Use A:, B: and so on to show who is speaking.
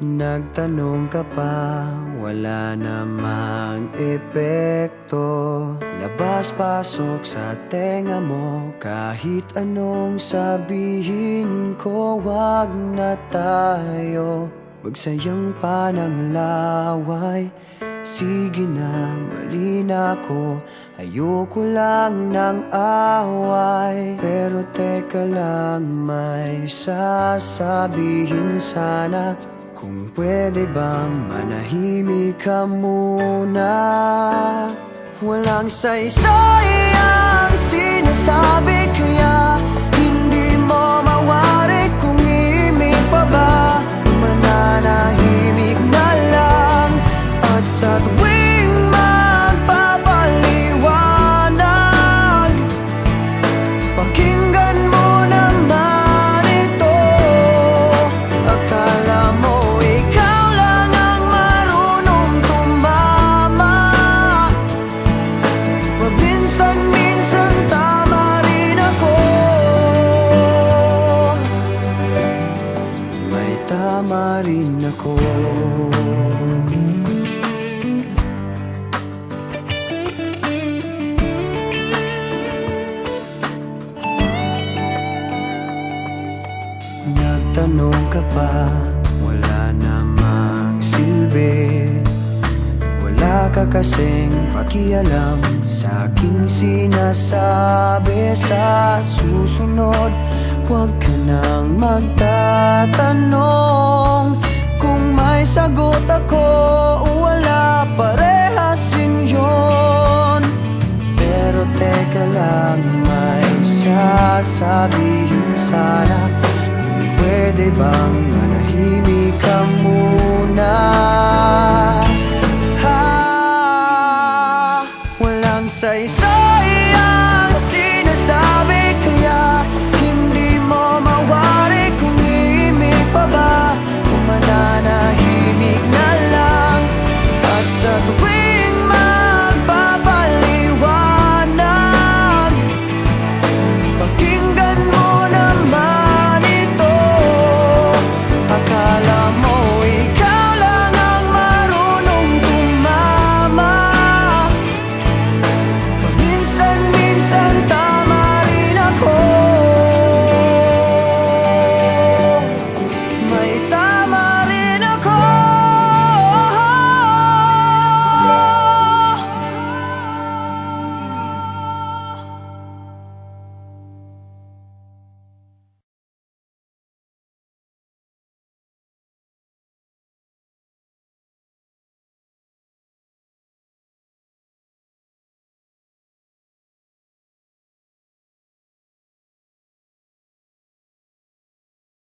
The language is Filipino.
A: Nagtanong ka pa, wala namang epekto. Labas-pasok sa tenga mo, kahit anong sabihin ko, wag na tayo magsayang pa ng laway. Sige na, mali na ako, ayoko lang ng away. Pero teka lang, may sasabihin sana. Kung pwede bang manahimik ka muna? Walang saysay ang sinasabi, kaya hindi mo mawari kung imig pa ba. Mananahimik na lang, at sa tuwing magpapaliwanag, pakinggan mo naman ito. Akala mo ikaw lang ang marunong tumama, paminsan-minsan tama rin ako. May tama rin ako. Nagtanong ka pa, wala namang silbi. Wala ka kasing pakialam sa aking sinasabi. Sa susunod, huwag ka nang magtatanong. Kung may sagot ako o wala, parehas rin yun. Pero teka lang, may sasabihin sana. Pwede bang